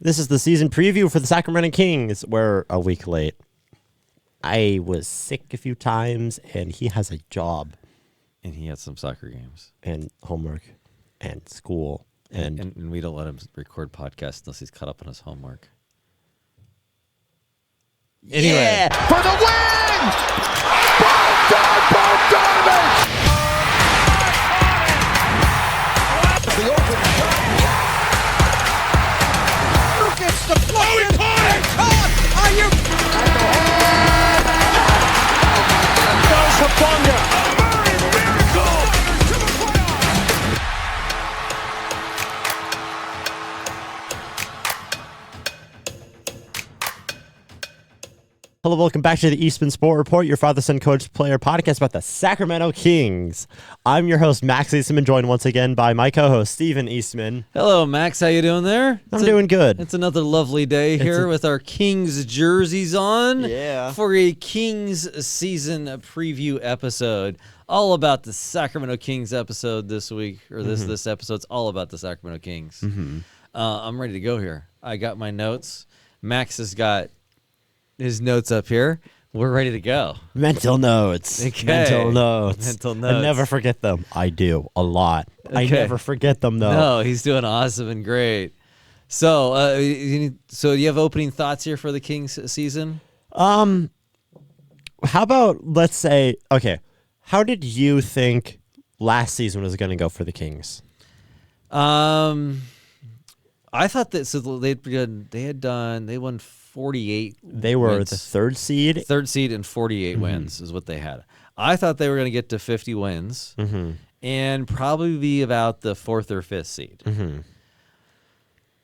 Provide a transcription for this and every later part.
This is the season preview for the Sacramento Kings. We're a week late. I was sick a few times, and he has a job. And he had some soccer games. And homework. And school. And we don't let him record podcasts unless he's caught up on his homework. Anyway. Yeah! For the win! Bogdanovich! The open shot. Who gets the play? Oh, he caught it! Are you? Does Hapanga. Murray miracle! To the playoffs! Hello, welcome back to the Eastman Sport Report, your father-son coach player podcast about the Sacramento Kings. I'm your host, Max Eastman, joined once again by my co-host, Steven Eastman. Hello, Max. How you doing there? I'm doing good. It's another lovely day here with our Kings jerseys on. Yeah. For a Kings season preview episode. All about the Sacramento Kings episode this week, or this episode's all about the Sacramento Kings. I'm ready to go here. I got my notes. Max has got his notes up here. We're ready to go. Mental notes. Okay. Mental notes. Mental notes. I never forget them. I do a lot. I Okay. never forget them though. No, he's doing awesome and great. So, do you have opening thoughts here for the Kings season? How about let's say, okay, how did you think last season was going to go for the Kings? I thought that they won 48. They were wins. the third seed. Third seed and 48 wins is what they had. I thought they were going to get to 50 wins and probably be about the fourth or fifth seed.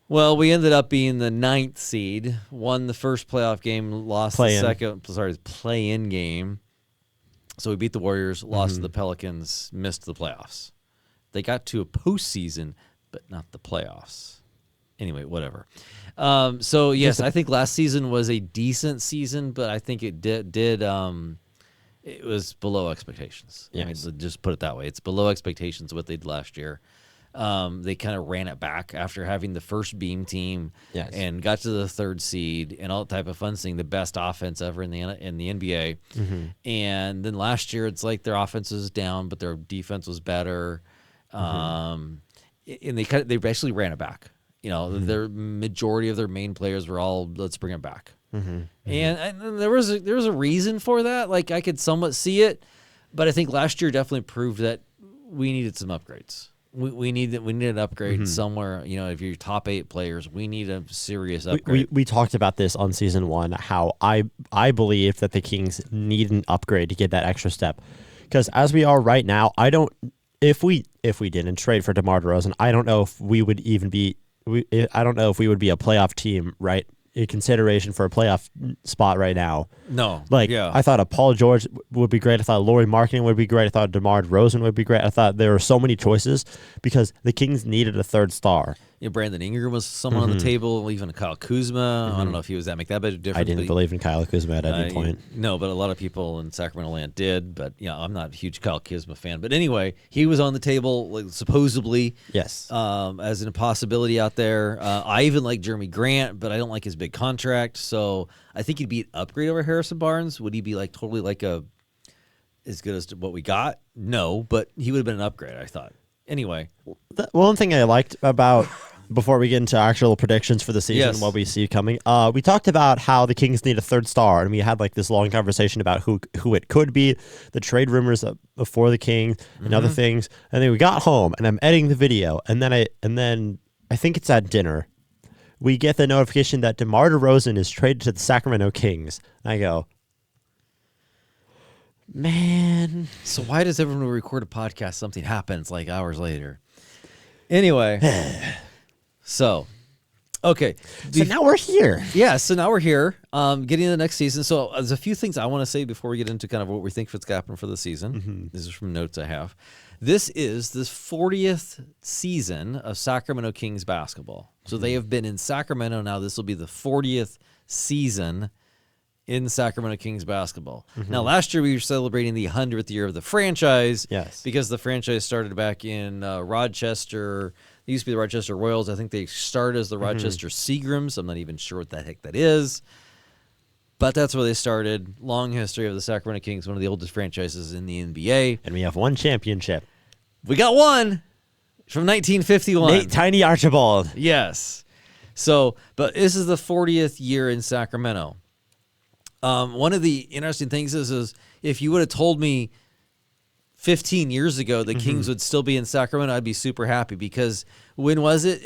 Well, we ended up being the ninth seed, won the first playoff game, lost the second, play-in game. So we beat the Warriors, lost to the Pelicans, missed the playoffs. They got to a postseason, but not the playoffs. Anyway, whatever. So yes, I think last season was a decent season, but I think it did it was below expectations. Yes. I mean, just put it that way. It's below expectations what they did last year. They kind of ran it back after having the first beam team and got to the third seed and all type of fun thing, the best offense ever in the NBA. And then last year, it's like their offense was down, but their defense was better. And they basically ran it back. You know, their majority of their main players were all, let's bring it back. And there was a reason for that. Like, I could somewhat see it, but I think last year definitely proved that we needed some upgrades. We need an upgrade somewhere. You know, if you're top 8 players, we need a serious upgrade. We talked about this on season 1, how I believe that the Kings need an upgrade to get that extra step. Because as we are right now, if we didn't trade for DeMar DeRozan, I don't know if we would even be. I don't know if we would be a playoff team, right? In consideration for a playoff spot right now. No. I thought a Paul George would be great. I thought Lauri Markkanen would be great. I thought DeMar DeRozan would be great. I thought there were so many choices because the Kings needed a third star. Yeah, Brandon Ingram was someone on the table, even Kyle Kuzma. I don't know if he was that make that bit of difference. I didn't believe in Kyle Kuzma at any point. No, but a lot of people in Sacramento land did. But I'm not a huge Kyle Kuzma fan. But anyway, he was on the table, like, supposedly. Yes. As a possibility out there. I even like Jeremy Grant, but I don't like his big contract. So I think he'd be an upgrade over Harrison Barnes. Would he be like totally like as good as what we got? No, but he would have been an upgrade, I thought. Anyway. The one thing I liked about, before we get into actual predictions for the season, what we see coming, we talked about how the Kings need a third star, and we had like this long conversation about who it could be, the trade rumors before the Kings and other things. And then we got home, and I'm editing the video, and then I think it's at dinner, we get the notification that DeMar DeRozan is traded to the Sacramento Kings. And I go, man. So why does everyone who record a podcast, something happens like hours later? Anyway. Okay. So now we're here. Yeah, so now we're here, getting to the next season. So there's a few things I want to say before we get into kind of what we think is happening for the season. This is from notes I have. This is the 40th season of Sacramento Kings basketball. So they have been in Sacramento now. This will be the 40th season in Sacramento Kings basketball. Now, last year we were celebrating the 100th year of the franchise. Yes. Because the franchise started back in Rochester. It used to be the Rochester Royals. I think they started as the Rochester Seagrams. I'm not even sure what the heck that is. But that's where they started. Long history of the Sacramento Kings, one of the oldest franchises in the NBA. And we have one championship. We got one from 1951. Nate Tiny Archibald. Yes. So, but this is the 40th year in Sacramento. One of the interesting things is if you would have told me 15 years ago the Kings would still be in Sacramento, I'd be super happy, because when was it?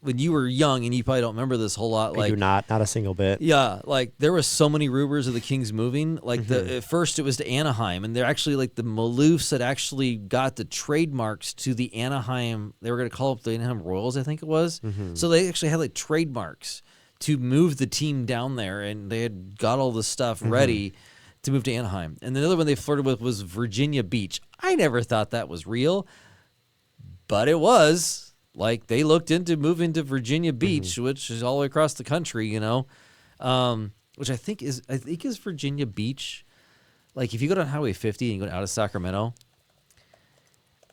When you were young, and you probably don't remember this whole lot. I do not a single bit. Yeah, like there was so many rumors of the Kings moving. Like at first it was to Anaheim, and they're actually like the Maloofs had actually got the trademarks to the Anaheim. They were going to call up the Anaheim Royals, I think it was. So they actually had like trademarks to move the team down there, and they had got all the stuff ready to move to Anaheim. And the other one they flirted with was Virginia Beach. I never thought that was real, but it was. Like, they looked into moving to Virginia Beach, which is all the way across the country, you know, which I think is Virginia Beach. Like, if you go down Highway 50 and you go out of Sacramento,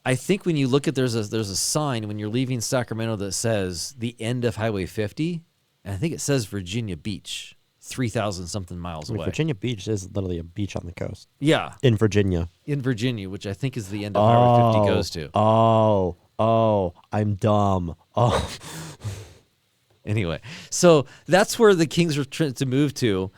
I think when you look at there's a sign when you're leaving Sacramento that says the end of Highway 50, and I think it says Virginia Beach, 3,000 something miles away. Virginia Beach is literally a beach on the coast. Yeah. In Virginia, which I think is the end of Highway 50 goes to. Oh, I'm dumb. Oh. Anyway, so that's where the Kings were trying to move to.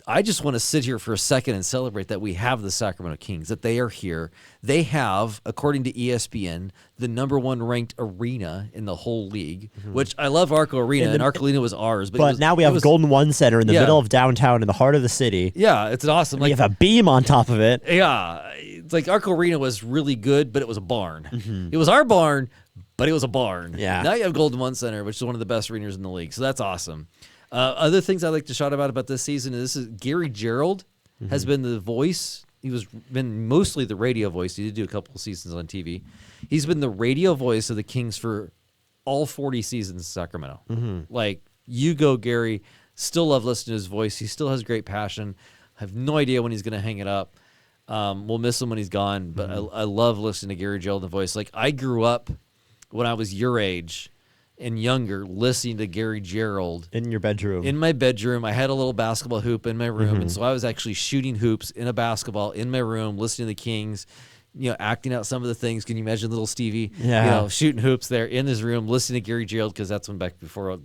I just want to sit here for a second and celebrate that we have the Sacramento Kings, that they are here. They have, according to ESPN, the #1 ranked arena in the whole league, which I love Arco Arena, and Arco Arena was ours. But now we have Golden One Center in the middle of downtown in the heart of the city. Yeah, it's an awesome. You have a beam on top of it. Yeah, it's like Arco Arena was really good, but it was a barn. It was our barn, but it was a barn. Yeah. Now you have Golden One Center, which is one of the best arenas in the league, so that's awesome. Other things I like to shout about this season is Gary Gerald has been the voice. Been mostly the radio voice. He did do a couple of seasons on TV. He's been the radio voice of the Kings for all 40 seasons in Sacramento. Like, you go, Gary. Still love listening to his voice. He still has great passion. I have no idea when he's going to hang it up. We'll miss him when he's gone, but I love listening to Gary Gerald in the voice. Like, I grew up when I was your age and younger listening to Gary Gerald. In your bedroom. In my bedroom. I had a little basketball hoop in my room, and so I was actually shooting hoops in a basketball in my room, listening to the Kings, acting out some of the things. Can you imagine little Stevie, shooting hoops there in his room, listening to Gary Gerald, because that's when back before,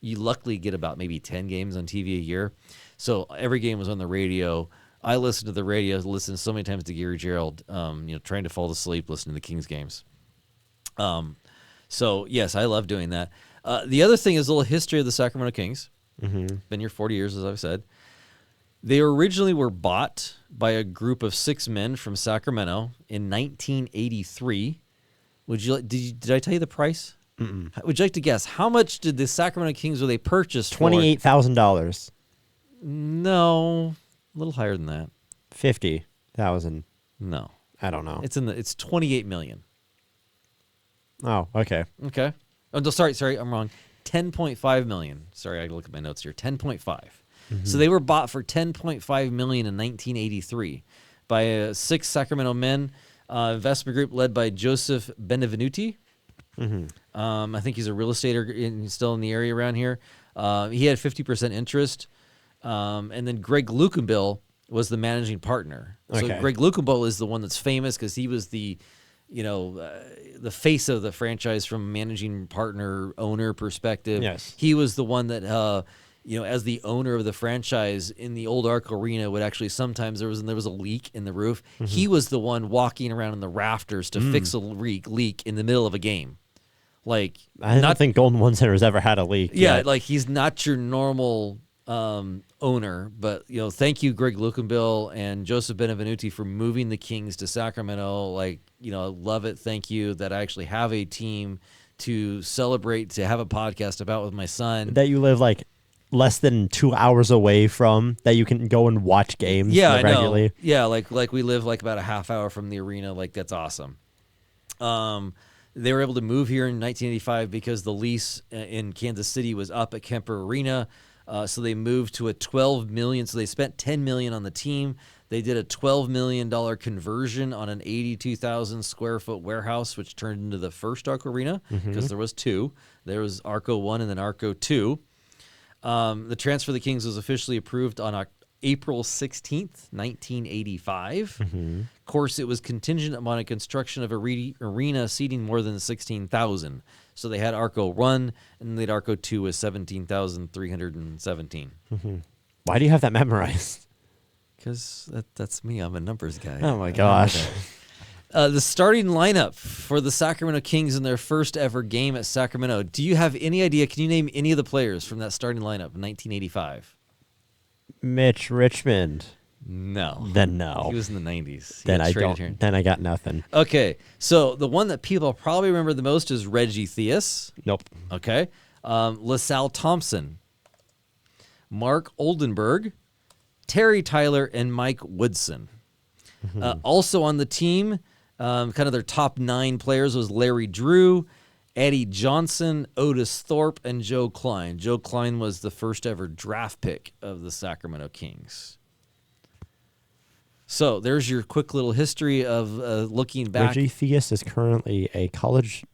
you luckily get about maybe 10 games on TV a year. So every game was on the radio. I listened to the radio, listened so many times to Gary Gerald, trying to fall asleep listening to the Kings games. So, yes, I love doing that. The other thing is a little history of the Sacramento Kings. Been here 40 years, as I've said. They originally were bought by a group of 6 men from Sacramento in 1983. Did I tell you the price? Would you like to guess? How much did the Sacramento Kings were they purchased for? $28,000. No, a little higher than that. 50,000. No, I don't know. it's $28 million. Oh, okay. Okay. Oh, no, sorry, I'm wrong. $10.5 million. Sorry, I gotta look at my notes here. 10.5. So they were bought for $10.5 million in 1983 by 6 Sacramento men, investment group led by Joseph Benevenuti. I think he's a real estater still in the area around here. He had 50% interest, and then Greg Lukenbill was the managing partner. Okay. So Greg Lukenbill is the one that's famous because he was the the face of the franchise from managing partner owner perspective. Yes. He was the one that, as the owner of the franchise in the old Arc Arena would actually sometimes there was a leak in the roof. He was the one walking around in the rafters to fix a leak in the middle of a game. Like, I don't think Golden One Center has ever had a leak. Yeah, yet. like he's not your normal owner, but thank you, Greg Lukenbill and Joseph Benevenuti, for moving the Kings to Sacramento. Like, love it. Thank you that I actually have a team to celebrate, to have a podcast about with my son. That you live like less than 2 hours away from, that you can go and watch games regularly. I know. Yeah, like we live like about a half hour from the arena. Like, that's awesome. They were able to move here in 1985 because the lease in Kansas City was up at Kemper Arena. So they moved to a $12 million. So they spent $10 million on the team. They did a $12 million conversion on an 82,000 square foot warehouse, which turned into the first Arco Arena because there was two. There was Arco 1 and then Arco 2. The transfer of the Kings was officially approved on April 16th, 1985. Of course, it was contingent upon a construction of a arena seating more than 16,000. So they had Arco 1, and they had Arco 2 with 17,317. Why do you have that memorized? Because that's me. I'm a numbers guy. Oh, my gosh. The starting lineup for the Sacramento Kings in their first ever game at Sacramento. Do you have any idea? Can you name any of the players from that starting lineup in 1985? Mitch Richmond. No. Then no. He was in the 90s. Then I don't. Then I got nothing. Okay, so the one that people probably remember the most is Reggie Theus. Nope. Okay. LaSalle Thompson, Mark Oldenburg, Terry Tyler, and Mike Woodson. Also on the team, kind of their top 9 players was Larry Drew, Eddie Johnson, Otis Thorpe, and Joe Klein. Joe Klein was the first ever draft pick of the Sacramento Kings. So there's your quick little history of looking back. Reggie Theus is currently a college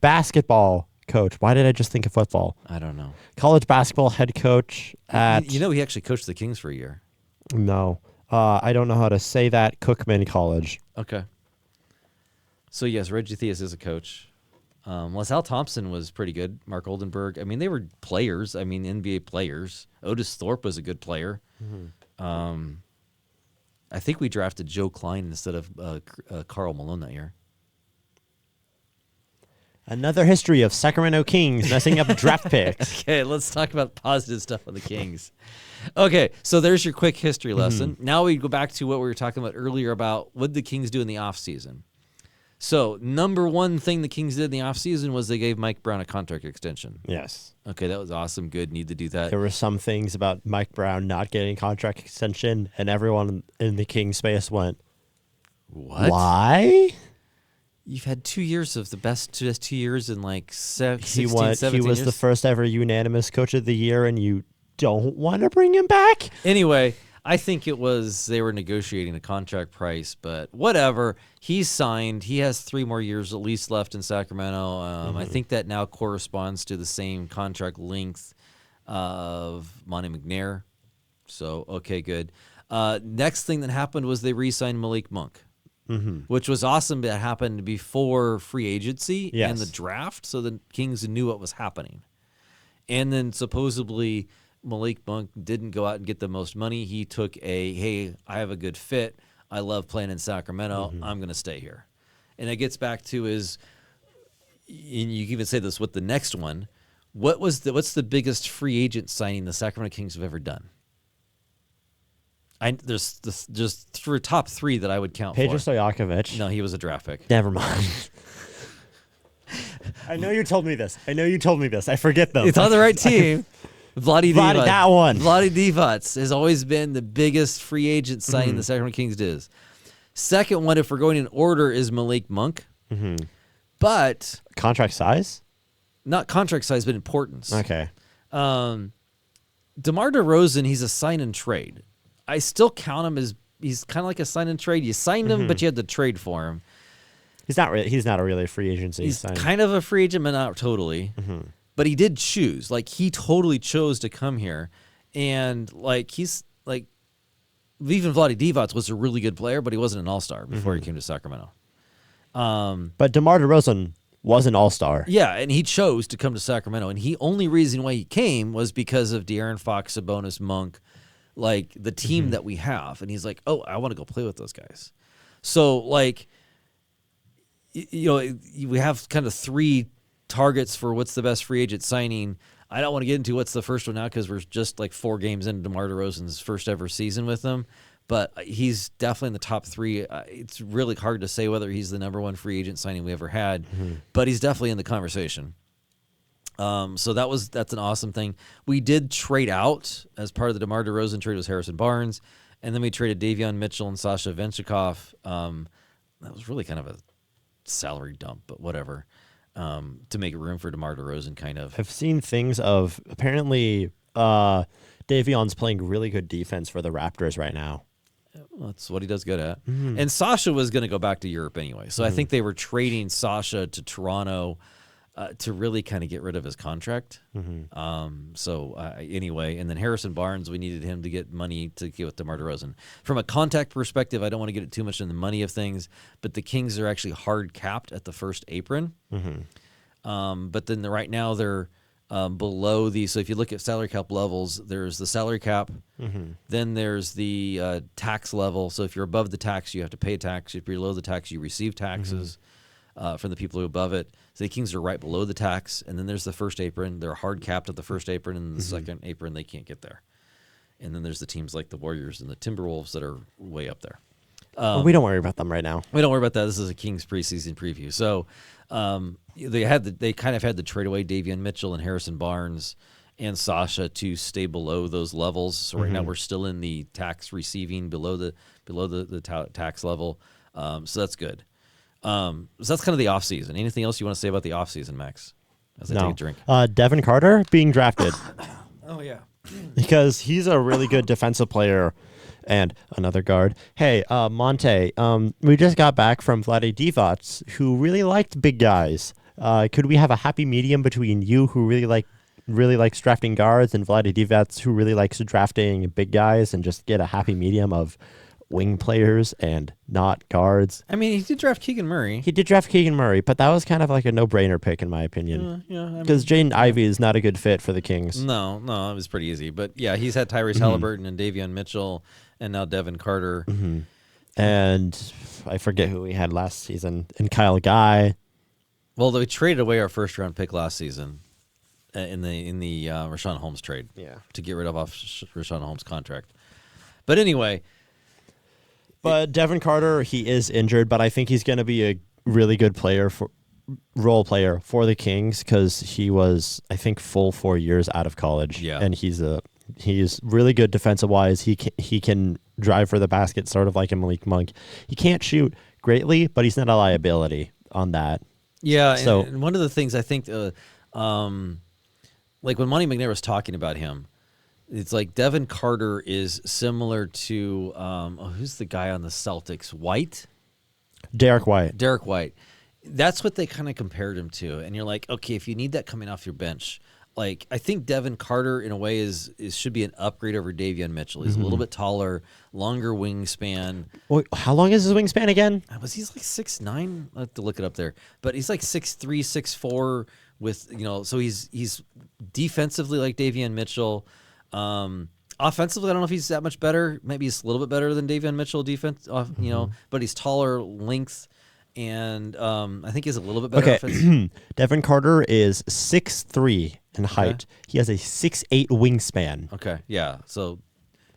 basketball coach. Why did I just think of football? I don't know. College basketball head coach at... You know he actually coached the Kings for a year. No. I don't know how to say that. Cookman College. Okay. So, yes, Reggie Theus is a coach. LaSalle Thompson was pretty good. Mark Oldenburg. I mean, they were players. I mean, NBA players. Otis Thorpe was a good player. I think we drafted Joe Klein instead of Karl Malone that year. Another history of Sacramento Kings messing up draft picks. Okay, let's talk about positive stuff on the Kings. Okay, so there's your quick history lesson. Now we go back to what we were talking about earlier about what the Kings do in the offseason. So, number one thing the Kings did in the offseason was they gave Mike Brown a contract extension. Yes. Okay, that was awesome. Good. Need to do that. There were some things about Mike Brown not getting a contract extension, and everyone in the King space went, what? Why? You've had 2 years of the best 2 years in like 16, He 17 was years. the first ever unanimous coach of the year, and you don't want to bring him back? Anyway, I think it was they were negotiating a contract price, but whatever. He's signed. He has 3 more years at least left in Sacramento. I think that now corresponds to the same contract length of Monty McNair. So, okay, good. Next thing that happened was they re-signed Malik Monk, which was awesome. That happened before free agency and the draft, so the Kings knew what was happening. And then supposedly Malik Monk didn't go out and get the most money. He took hey, I have a good fit. I love playing in Sacramento. I'm going to stay here. And it gets back to and you can even say this with the next one. What's the biggest free agent signing the Sacramento Kings have ever done? There's just through top 3 that I would count Pedro for. Stojakovic. No, he was a draft pick. Never mind. I know you told me this. I forget them. It's on the right team. Vlade Divac. That one. Vlade Divac has always been the biggest free agent signing the Sacramento Kings did. Second one, if we're going in order, is Malik Monk. But contract size? Not contract size, but importance. Okay. DeMar DeRozan, he's a sign and trade. I still count him as he's kind of like a sign and trade. You signed him, but you had to trade for him. He's not a really free agency. He's kind of a free agent, but not totally. But he did choose. Like, he totally chose to come here. And, like, he's, like, even Vlade Divac was a really good player, but he wasn't an all-star before he came to Sacramento. But DeMar DeRozan was an all-star. Yeah, and he chose to come to Sacramento. And the only reason why he came was because of De'Aaron Fox, Sabonis, Monk, like, the team that we have. And he's like, oh, I want to go play with those guys. So, like, you know, we have kind of 3 targets for what's the best free agent signing. I don't want to get into what's the first one now because we're just like 4 games into DeMar DeRozan's first ever season with them. But he's definitely in the top 3. It's really hard to say whether he's the number 1 free agent signing we ever had, but he's definitely in the conversation. So that's an awesome thing. We did trade out as part of the DeMar DeRozan trade was Harrison Barnes, and then we traded Davion Mitchell and Sasha Vencikov. That was really kind of a salary dump, but whatever. to make room for DeMar DeRozan, kind of. I've seen things of apparently Davion's playing really good defense for the Raptors right now. That's what he does good at. And Sasha was going to go back to Europe anyway. So I think they were trading Sasha to Toronto to really kind of get rid of his contract. Anyway, and then Harrison Barnes, we needed him to get money to get with DeMar DeRozan. From a contact perspective, I don't want to get it too much in the money of things, but the Kings are actually hard capped at the first apron. But then right now they're below the, so if you look at salary cap levels, there's the salary cap, then there's the tax level. So if you're above the tax, you have to pay tax. If you're below the tax, you receive taxes from the people who are above it. So the Kings are right below the tax, and then there's the first apron. They're hard capped at the first apron, and the second apron, they can't get there. And then there's the teams like the Warriors and the Timberwolves that are way up there. We don't worry about them right now. We don't worry about that. This is a Kings preseason preview. So they kind of had to trade away Davion Mitchell and Harrison Barnes and Sasha to stay below those levels. So right now we're still in the tax receiving below the tax level. So that's good. So that's kind of the offseason. Anything else you want to say about the offseason, Max? As I take a drink. Devin Carter being drafted. Oh, yeah. Because he's a really good defensive player. And another guard. Hey, Monte, we just got back from Vlade Divac, who really liked big guys. Could we have a happy medium between you, who really likes drafting guards, and Vlade Divac, who really likes drafting big guys, and just get a happy medium of wing players and not guards? I mean, he did draft Keegan Murray. He did draft Keegan Murray, but that was kind of like a no-brainer pick, in my opinion. Because Jaden Ivey is not a good fit for the Kings. No, it was pretty easy. But, yeah, he's had Tyrese Halliburton and Davion Mitchell and now Devin Carter. And I forget who we had last season. And Kyle Guy. Well, they traded away our first-round pick last season in the Rashawn Holmes trade to get rid of Rashawn Holmes' contract. But anyway... But Devin Carter, he is injured, but I think he's going to be a really good role player for the Kings, because he was, I think, full 4 years out of college. Yeah. And he's really good defensive-wise. He can drive for the basket, sort of like a Malik Monk. He can't shoot greatly, but he's not a liability on that. Yeah, so, and one of the things I think, like when Monty McNair was talking about him, it's like Devin Carter is similar to who's the guy on the Celtics? White? Derek White. Derek White. That's what they kind of compared him to. And you're like, okay, if you need that coming off your bench, like I think Devin Carter in a way should be an upgrade over Davion Mitchell. He's a little bit taller, longer wingspan. Well, how long is his wingspan again? He's like 6'9"? I have to look it up there. But he's like 6'3", 6'4", with so he's defensively like Davion Mitchell. Offensively, I don't know if he's that much better. Maybe he's a little bit better than Davion Mitchell defense, but he's taller, length, and I think he's a little bit better offense. Devin Carter is 6'3" in height. He has a 6'8" wingspan. Okay, yeah. So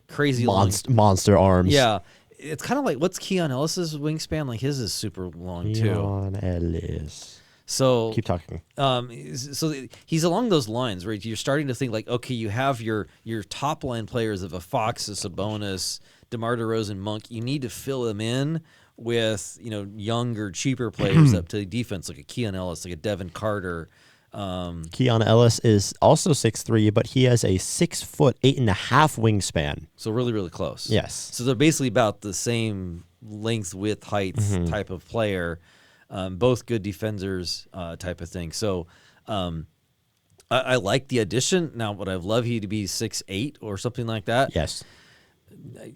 crazy monster arms. Yeah. It's kind of like, what's Keon Ellis's wingspan? Like his is super long too. Keon Ellis. So keep talking. So he's along those lines where you're starting to think like, okay, you have your top line players of a Fox, a Sabonis, DeMar DeRozan, Monk. You need to fill them in with younger, cheaper players up to the defense, like a Keon Ellis, like a Devin Carter. Keon Ellis is also 6'3", but he has a 6'8.5" wingspan. So really, really close. Yes. So they're basically about the same length, width, height type of player. Both good defenders type of thing. So I like the addition. Now, would I love you to be 6'8" or something like that? Yes.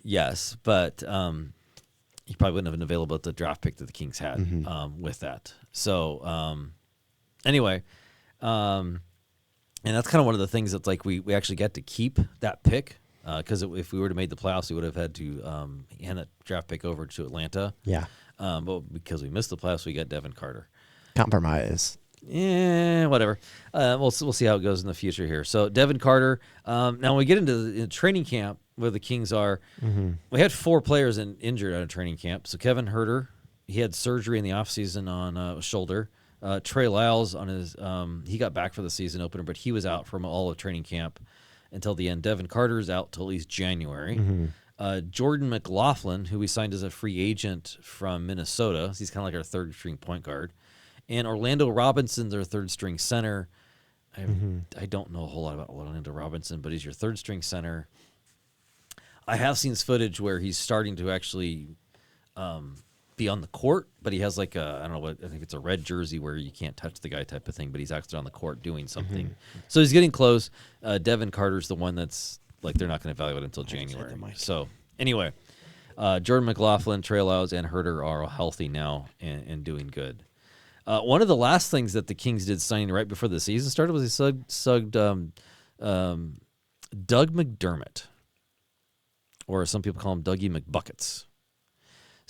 Yes, but he probably wouldn't have been available at the draft pick that the Kings had with that. So anyway, and that's kind of one of the things that's like we actually get to keep that pick because if we were to make the playoffs, we would have had to hand that draft pick over to Atlanta. Yeah. But because we missed the playoffs, we got Devin Carter. Compromise. Yeah, whatever. We'll see how it goes in the future here. So Devin Carter. Now when we get into the training camp where the Kings are, we had 4 players injured out of training camp. So Kevin Huerter, he had surgery in the offseason on a shoulder. Trey Lyles on his he got back for the season opener, but he was out from all of training camp until the end. Devin Carter's out till at least January. Jordan McLaughlin, who we signed as a free agent from Minnesota. He's kind of like our third string point guard. And Orlando Robinson's their third-string center. I don't know a whole lot about Orlando Robinson, but he's your third-string center. I have seen footage where he's starting to actually be on the court, but he has like I don't know what, I think it's a red jersey where you can't touch the guy type of thing, but he's actually on the court doing something. So he's getting close. Devin Carter's the one that's like they're not going to evaluate until January. So anyway, Jordan McLaughlin, Trey Lyles, and Herter are all healthy now and doing good. One of the last things that the Kings did signing right before the season started was they sugged Doug McDermott, or some people call him Dougie McBuckets.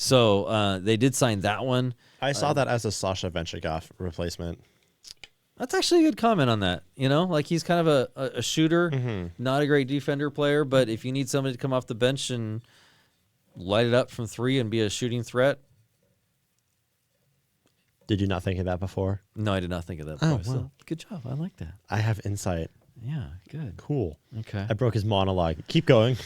So they did sign that one. I saw that as a Sasha Vencikov replacement. That's actually a good comment on that. You know, like he's kind of a shooter, not a great defender player, but if you need somebody to come off the bench and light it up from three and be a shooting threat. Did you not think of that before? No, I did not think of that before. Oh, well. So, good job. I like that. I have insight. Yeah, good. Cool. Okay. I broke his monologue. Keep going.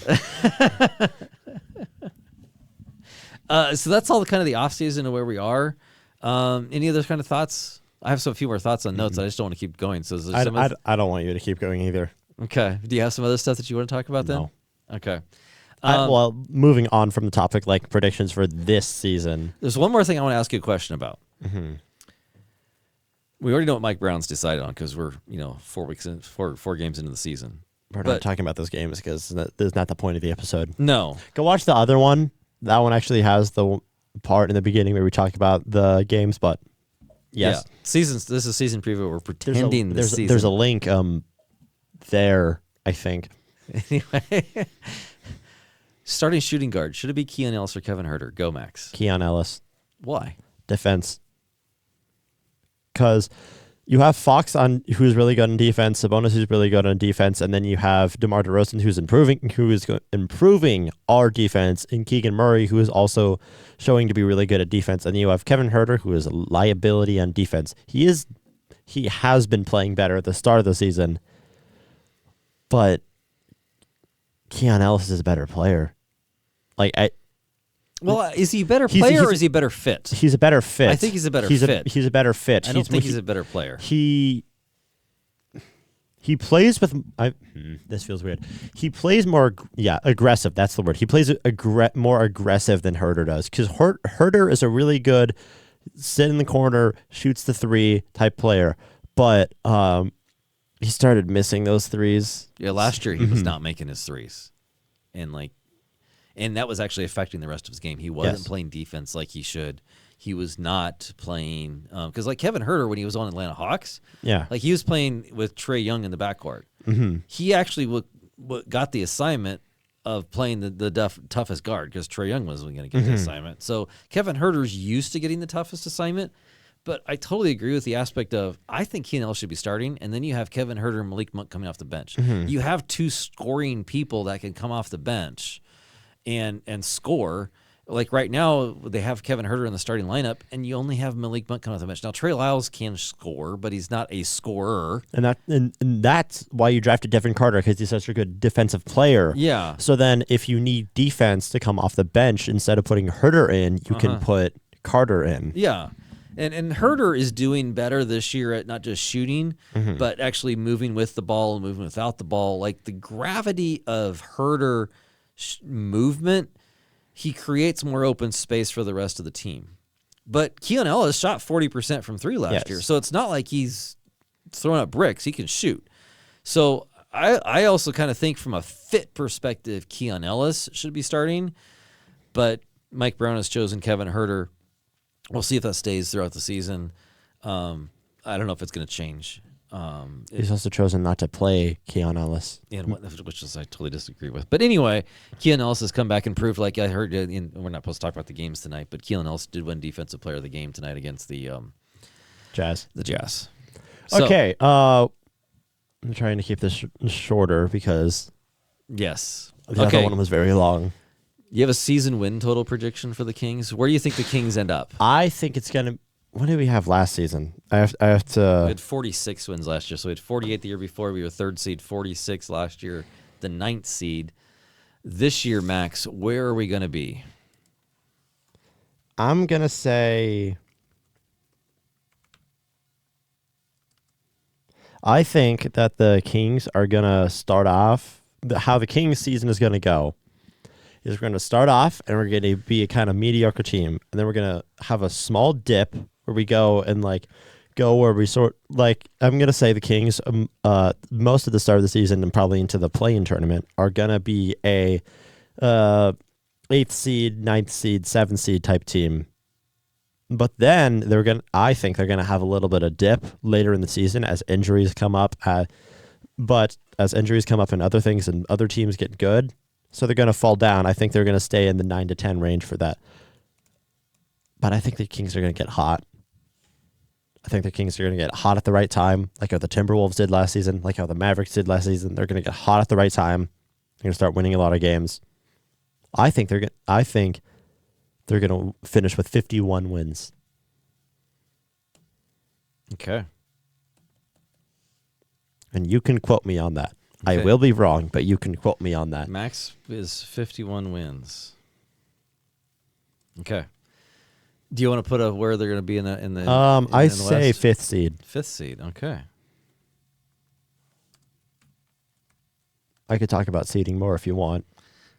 So that's all kind of the offseason and where we are. Any other kind of thoughts? I have a few more thoughts on notes. I just don't want to keep going. So I don't want you to keep going either. Okay. Do you have some other stuff that you want to talk about then? No. Okay. Well, moving on from the topic, like predictions for this season. There's one more thing I want to ask you a question about. We already know what Mike Brown's decided on because we're 4 weeks in, four games into the season. We're not talking about those games because that's not the point of the episode. No. Go watch the other one. That one actually has the part in the beginning where we talk about the games, but yes. Yeah. This is season preview. We're pretending season. There's a link there, I think. Anyway. Starting shooting guard. Should it be Keon Ellis or Kevin Herter? Go, Max. Keon Ellis. Why? Defense. Because you have Fox who's really good on defense, Sabonis who's really good on defense, and then you have DeMar DeRozan who's improving our defense, and Keegan Murray who is also showing to be really good at defense, and you have Kevin Herter who is a liability on defense. He has been playing better at the start of the season, but Keon Ellis is a better player. Is he a better player or is he a better fit? He's a better fit. I think he's a better fit. He's a better fit. I don't think he's a better player. He plays with. This feels weird. He plays more. Aggressive. That's the word. He plays more aggressive than Herter does. Because Herter is a really good sit in the corner, shoots the three type player, but he started missing those threes. Yeah, last year he was not making his threes, and that was actually affecting the rest of his game. He wasn't playing defense like he should. He was not playing because like Kevin Herter when he was on Atlanta Hawks, like he was playing with Trae Young in the backcourt. He actually got the assignment of playing the toughest guard because Trae Young wasn't going to get the assignment. So Kevin Herter's used to getting the toughest assignment. But I totally agree with the aspect of I think Keon Ellis should be starting, and then you have Kevin Herter and Malik Monk coming off the bench. You have two scoring people that can come off the bench and score. Like right now, they have Kevin Herter in the starting lineup, and you only have Malik Monk coming off the bench. Now Trey Lyles can score, but he's not a scorer. And that's why you drafted Devin Carter because he's such a good defensive player. Yeah. So then, if you need defense to come off the bench instead of putting Herter in, you can put Carter in. Yeah. And Herter is doing better this year at not just shooting, but actually moving with the ball and moving without the ball. Like the gravity of Herter movement, he creates more open space for the rest of the team. But Keon Ellis shot 40% from three last year, so it's not like he's throwing up bricks. He can shoot. So I also kind of think from a fit perspective, Keon Ellis should be starting, but Mike Brown has chosen Kevin Herter. We'll see if that stays throughout the season. I don't know if it's going to change. He's also chosen not to play Keon Ellis. Which I totally disagree with. But anyway, Keon Ellis has come back and proved, like I heard, we're not supposed to talk about the games tonight, but Keon Ellis did win Defensive Player of the Game tonight against the Jazz. The Jazz. So, okay. I'm trying to keep this shorter because the other one was very long. You have a season win total prediction for the Kings? Where do you think the Kings end up? I think it's going to... What did we have last season? I have to... We had 46 wins last year, so we had 48 the year before. We were third seed, 46 last year, the 9th seed. This year, Max, where are we going to be? I'm going to say I think that the Kings are going to start off, how the Kings season is going to go is we're going to start off and we're going to be a kind of mediocre team. And then we're going to have a small dip where we go and where we I'm going to say the Kings, most of the start of the season and probably into the play-in tournament are going to be a 8th seed, 9th seed, 7th seed type team. But then I think they're going to have a little bit of dip later in the season as injuries come up. But as injuries come up and other things and other teams get good, so they're going to fall down. I think they're going to stay in the 9 to 10 range for that. But I think the Kings are going to get hot. I think the Kings are going to get hot at the right time, like how the Timberwolves did last season, like how the Mavericks did last season. They're going to get hot at the right time. They're going to start winning a lot of games. I think they're going to finish with 51 wins. Okay. And you can quote me on that. Okay. I will be wrong, but you can quote me on that. Max is 51 wins. Okay. Do you want to put where they're going to be in the I say West? 5th seed. 5th seed. Okay. I could talk about seeding more if you want.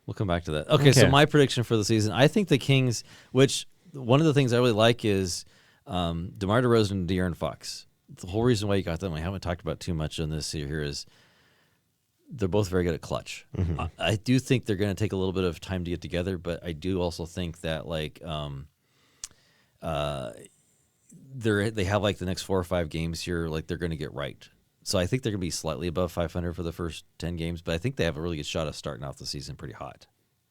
We'll come back to that. Okay, so my prediction for the season, I think the Kings, which one of the things I really like is DeMar DeRozan and De'Aaron Fox. The whole reason why you got them, I haven't talked about too much on this here, is they're both very good at clutch. Mm-hmm. I do think they're going to take a little bit of time to get together, but I do also think that they have the next 4 or 5 games here, they're going to get right. So I think they're going to be slightly above 500 for the first 10 games, but I think they have a really good shot of starting off the season pretty hot,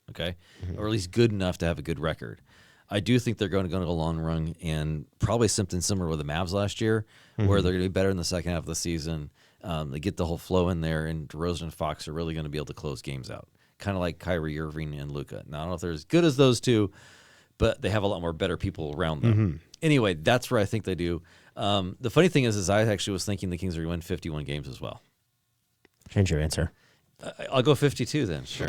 okay? Mm-hmm. Or at least good enough to have a good record. I do think they're going to go a long run and probably something similar with the Mavs last year, mm-hmm. where they're going to be better in the second half of the season. They get the whole flow in there, and DeRozan and Fox are really going to be able to close games out, kind of like Kyrie Irving and Luka. Now, I don't know if they're as good as those two, but they have a lot more better people around them. Mm-hmm. Anyway, that's where I think they do. The funny thing is I actually was thinking the Kings are going to win 51 games as well. Change your answer. I'll go 52 then, sure.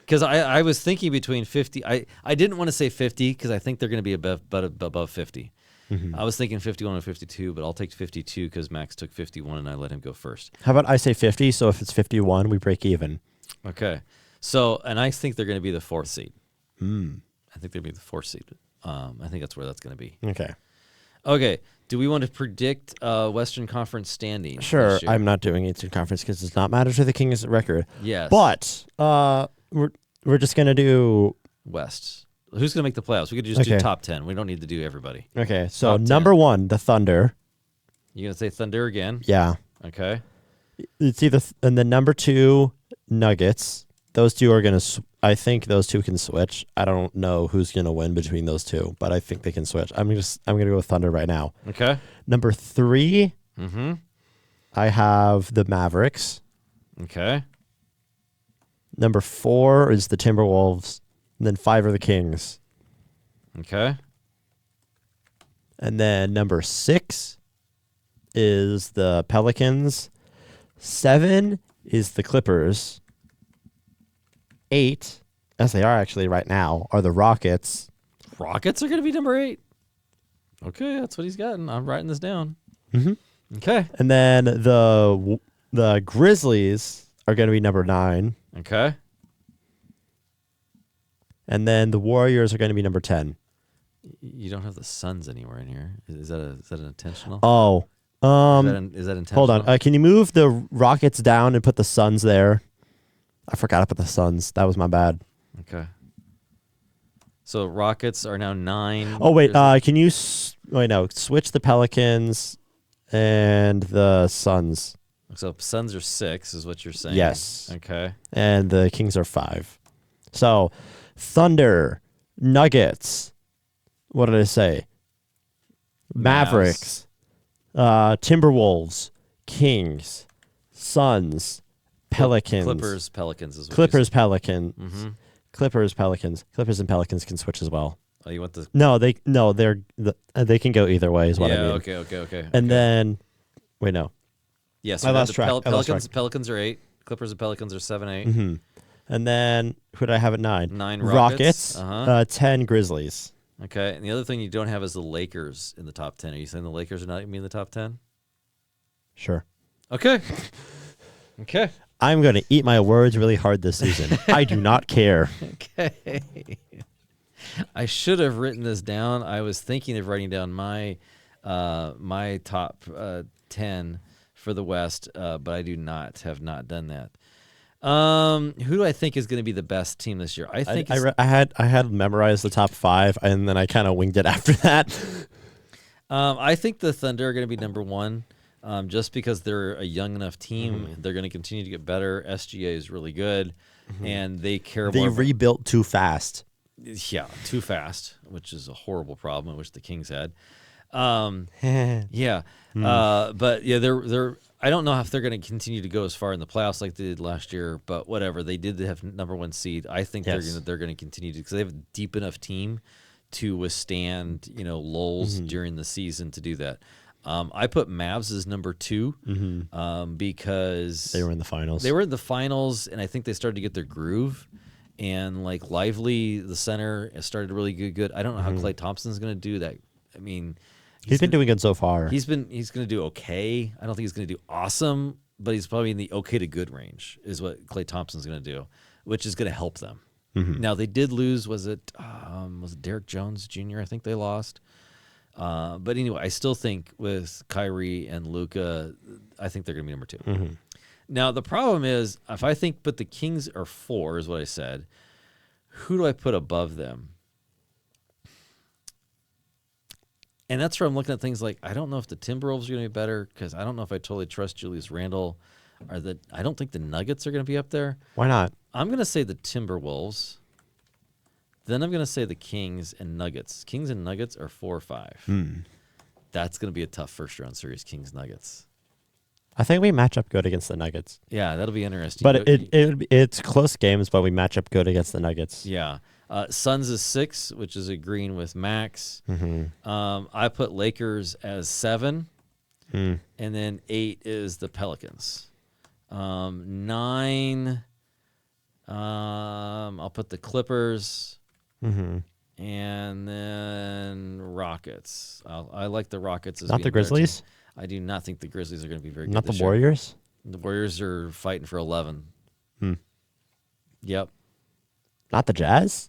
Because I was thinking between 50. I didn't want to say 50 because I think they're going to be above 50. Mm-hmm. I was thinking 51 and 52, but I'll take 52 because Max took 51 and I let him go first. How about I say 50, so if it's 51, we break even. Okay. So, and I think they're going to be the 4th seed. I think they'll be the 4th seed. I think that's where that's going to be. Okay. Do we want to predict Western Conference standing? Sure. I'm not doing Eastern Conference because it does not matter to the Kings' record. Yes. But we're just going to do West. Who's going to make the playoffs? We could just do top 10. We don't need to do everybody. Okay. So number 1, the Thunder. You going to say Thunder again? Yeah. Okay. It's either and then number 2, Nuggets. Those two are going to I think those two can switch. I don't know who's going to win between those two, but I think they can switch. I'm going to go with Thunder right now. Okay. Number 3, I have the Mavericks. Okay. Number 4 is the Timberwolves. And then 5 are the Kings. Okay. And then number 6 is the Pelicans. 7 is the Clippers. 8, as they are actually right now, are the Rockets. Rockets are going to be number 8. Okay, that's what he's gotten. I'm writing this down. Mm-hmm. Okay. And then the Grizzlies are going to be number 9. Okay. And then the Warriors are going to be number 10. You don't have the Suns anywhere in here. Is that an intentional? Oh. Is that intentional? Hold on. Can you move the Rockets down and put the Suns there? I forgot to put the Suns. That was my bad. Okay. So Rockets are now 9. Oh, wait. Can you... Switch the Pelicans and the Suns. So Suns are 6 is what you're saying. Yes. Okay. And the Kings are 5. So, Thunder, Nuggets, what did I say? Mavericks, Timberwolves, Kings, Suns, Pelicans. Clippers, Pelicans is what Clippers, Pelicans. Mm-hmm. Clippers, Pelicans. Clippers and Pelicans can switch as well. Oh, you want the... they can go either way is what I mean. Okay. And then, wait, no. Yes, I lost track. Pelicans are 8. Clippers and Pelicans are 7, 8. Mm-hmm. And then, who did I have at 9? 9 Rockets. 10 Grizzlies. Okay, and the other thing you don't have is the Lakers in the top 10. Are you saying the Lakers are not going to be in the top 10? Sure. Okay. Okay. I'm going to eat my words really hard this season. I do not care. Okay. I should have written this down. I was thinking of writing down my top 10 for the West, but I have not done that. Who do I think is going to be the best team this year? I think I had memorized the top 5, and then I kind of winged it after that. I think the Thunder are going to be number 1, just because they're a young enough team. They're going to continue to get better. SGA is really good, and they care more. They rebuilt too fast. Yeah, too fast, which is a horrible problem, which the Kings had. Yeah, but yeah, they're. I don't know if they're going to continue to go as far in the playoffs like they did last year, but whatever. They did have number 1 seed. I think they're going to continue to, because they have a deep enough team to withstand lulls during the season to do that. I put Mavs as number 2 because they were in the finals. They were in the finals, and I think they started to get their groove. And like Lively, the center, has started really good. I don't know how Klay Thompson's going to do that. I mean, he's been doing good so far. He's going to do okay. I don't think he's going to do awesome, but he's probably in the okay to good range is what Klay Thompson's going to do, which is going to help them. Now they did lose. Was it Derek Jones Jr.? I think they lost. But anyway, I still think with Kyrie and Luka, I think they're going to be number 2. Now, the problem is, if I think, but the Kings are 4, is what I said, who do I put above them? And that's where I'm looking at things like, I don't know if the Timberwolves are going to be better, because I don't know if I totally trust Julius Randle. I don't think the Nuggets are going to be up there. Why not? I'm going to say the Timberwolves. Then I'm going to say the Kings and Nuggets. Kings and Nuggets are 4 or 5. That's going to be a tough first-round series, Kings-Nuggets. I think we match up good against the Nuggets. Yeah, that'll be interesting. But it's close games, but we match up good against the Nuggets. Yeah. Suns is 6, which is agreeing with Max. I put Lakers as 7, and then 8 is the Pelicans. 9, I'll put the Clippers, and then Rockets. I like the Rockets as not the Grizzlies. I do not think the Grizzlies are going to be very not good. Not the Warriors? The Warriors are fighting for 11. Yep. Not the Jazz?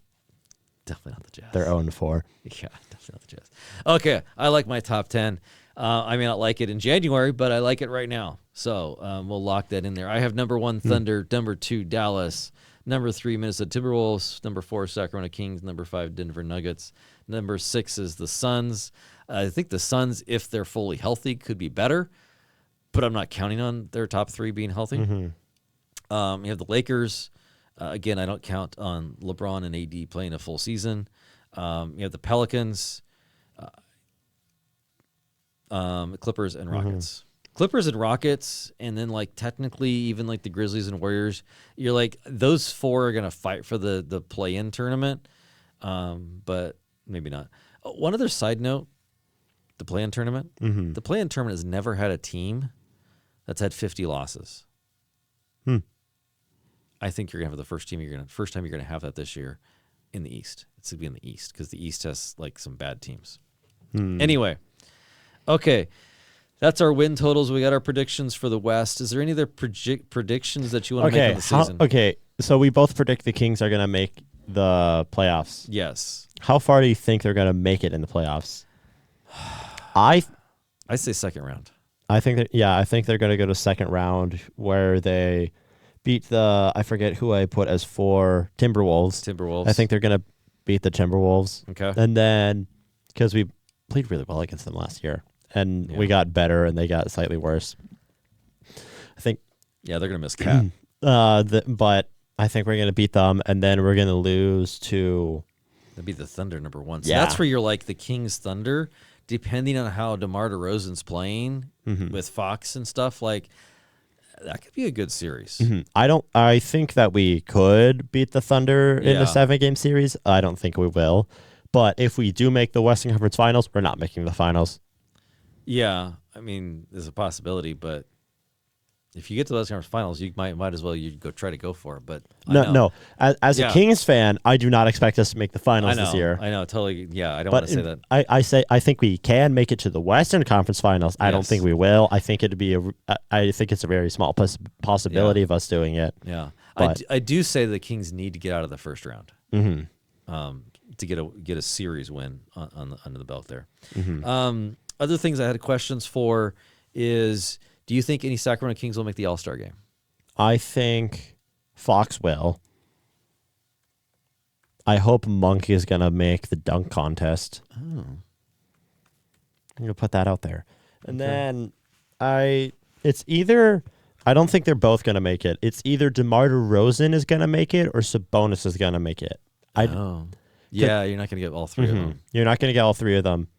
Definitely not the Jazz. They're 0-4. Yeah, definitely not the Jazz. Okay, I like my top 10. I may not like it in January, but I like it right now. So we'll lock that in there. I have number 1, Thunder. Number 2, Dallas. Number 3, Minnesota Timberwolves. Number 4, Sacramento Kings. Number 5, Denver Nuggets. Number 6 is the Suns. I think the Suns, if they're fully healthy, could be better, but I'm not counting on their top 3 being healthy. You have the Lakers. Again, I don't count on LeBron and AD playing a full season. You have the Pelicans, Clippers, and Rockets. Clippers and Rockets, and then like technically even like the Grizzlies and Warriors. You're like, those 4 are going to fight for the play-in tournament, but maybe not. One other side note. The play-in tournament. The play-in tournament has never had a team that's had 50 losses. I think you're gonna have the first time you're gonna have that this year in the East. It's gonna be in the East because the East has like some bad teams. Anyway, okay, that's our win totals. We got our predictions for the West. Is there any other predictions that you want to make on the season? Okay, so we both predict the Kings are gonna make the playoffs. Yes. How far do you think they're gonna make it in the playoffs? I say second round. I think they're going to go to second round where they beat I forget who I put as 4, Timberwolves. I think they're going to beat the Timberwolves. Okay. And then, because we played really well against them last year, and we got better and they got slightly worse. I think. Yeah, they're going to miss Cat. But I think we're going to beat them, and then we're going to lose to. That'd be the Thunder number 1. So that's where you're like the Kings Thunder. Depending on how DeMar DeRozan's playing with Fox and stuff, like that could be a good series. I think that we could beat the Thunder in a 7-game series. I don't think we will. But if we do make the Western Conference Finals, we're not making the finals. Yeah, I mean, there's a possibility, but If you get to the Western Conference Finals, you might as well try to go for it. But no. As a Kings fan, I do not expect us to make the finals this year. I know, totally. Yeah, I don't want to say that. I think we can make it to the Western Conference Finals. I don't think we will. I think I think it's a very small possibility of us doing it. Yeah, I do say the Kings need to get out of the first round to get a series win under the belt there. Other things I had questions for is, do you think any Sacramento Kings will make the All-Star game? I think Fox will. I hope Monk is going to make the dunk contest. Oh. I'm going to put that out there. And then it's either, I don't think they're both going to make it. It's either DeMar DeRozan is going to make it or Sabonis is going to make it. Yeah, you're not going to get all three of them. You're not going to get all three of them.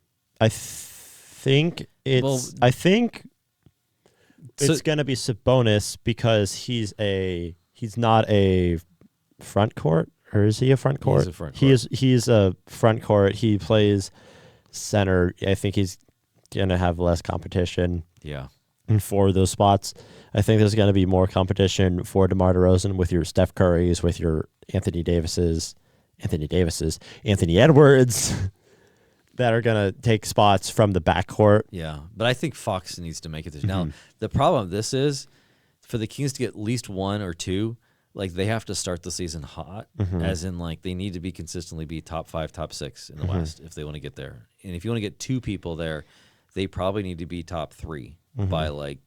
I think it's going to be Sabonis because he's not a front court, or is he a front court? He's a front court. He's a front court. He plays center. I think he's going to have less competition. Yeah. And for those spots, I think there's going to be more competition for DeMar DeRozan with your Steph Currys, with your Anthony Edwards. That are going to take spots from the backcourt. Yeah, but I think Fox needs to make it this. Now, the problem with this is, for the Kings to get at least one or two, like, they have to start the season hot, as in, like, they need to be consistently be top 5, top 6 in the West if they want to get there. And if you want to get 2 people there, they probably need to be top 3 by, like,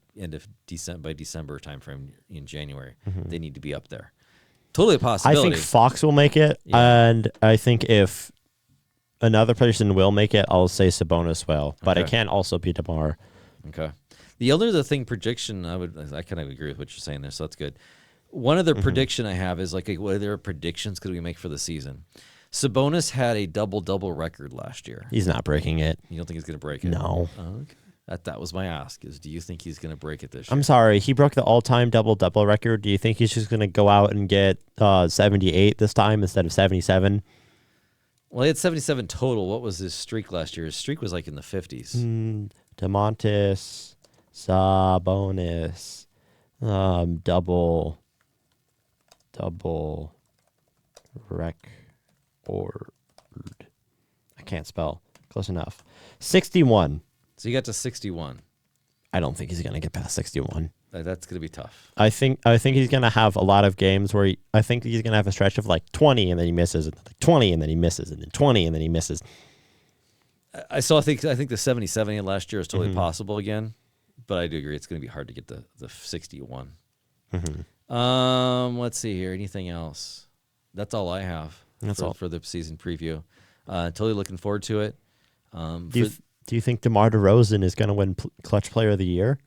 December timeframe in January. They need to be up there. Totally a possibility. I think Fox will make it, and I think if another person will make it, I'll say Sabonis will, but it can also be DeMar. Okay. The other thing, prediction, I kind of agree with what you're saying there, so that's good. One other prediction I have is, like, what other predictions could we make for the season? Sabonis had a double-double record last year. He's not breaking it. You don't think he's going to break it? No. Oh, okay. That was my ask, is do you think he's going to break it this year? I'm sorry. He broke the all-time double-double record. Do you think he's just going to go out and get 78 this time instead of 77? Well, he had 77 total. What was his streak last year? His streak was like in the 50s. Domantas Sabonis, double record. I can't spell. Close enough. 61. So you got to 61. I don't think he's going to get past 61. That's going to be tough. I think he's going to have a lot of games where I think he's going to have a stretch of like 20 and then he misses, and like 20 and then he misses, and then 20 and then he misses. I think the 70 last year is totally possible again, but I do agree it's going to be hard to get the 61. Let's see here. Anything else? That's all I have. For the season preview. Totally looking forward to it. Do you think DeMar DeRozan is going to win Clutch Player of the Year?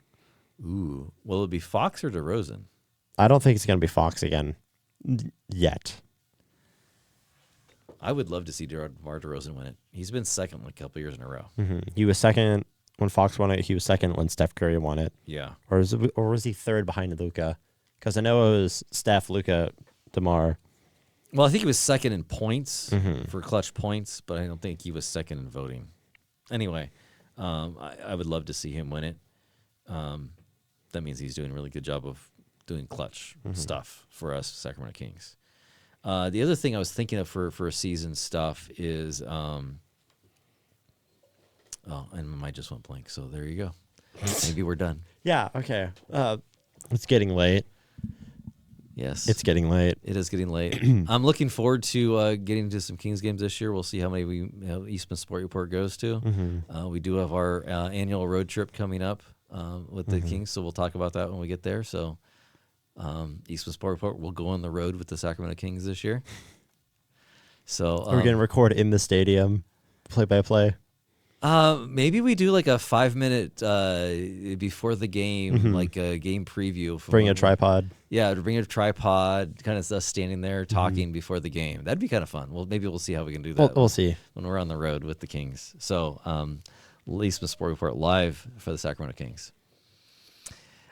Ooh. Will it be Fox or DeRozan? I don't think it's going to be Fox again yet. I would love to see DeMar DeRozan win it. He's been second like a couple years in a row. He was second when Fox won it. He was second when Steph Curry won it. Yeah. Or was he third behind Luka? Because I know it was Steph, Luka, DeMar. Well, I think he was second in points for clutch points, but I don't think he was second in voting. Anyway, I would love to see him win it. That means he's doing a really good job of doing clutch stuff for us Sacramento Kings. The other thing I was thinking of for season stuff is, and I just went blank. So there you go. Maybe we're done. Yeah. Okay. It's getting late. Yes, it's getting late. It is getting late. I'm looking forward to getting to some Kings games this year. We'll see how many Eastman Sport Report goes to. We do have our annual road trip coming up with the Kings, so we'll talk about that when we get there. So Eastman Sport Report will go on the road with the Sacramento Kings this year. So we're going to record in the stadium, play-by-play. Maybe we do like a 5-minute before the game, like a game preview. Bring a tripod. Yeah, bring a tripod, kind of us standing there talking before the game. That'd be kind of fun. Well, maybe we'll see how we can do that. We'll see when we're on the road with the Kings. So, Eastman Sport Report live for the Sacramento Kings.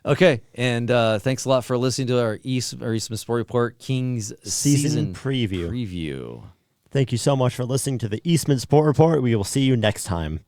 Okay, and thanks a lot for listening to our Eastman Sport Report Kings season preview. Thank you so much for listening to the Eastman Sport Report. We will see you next time.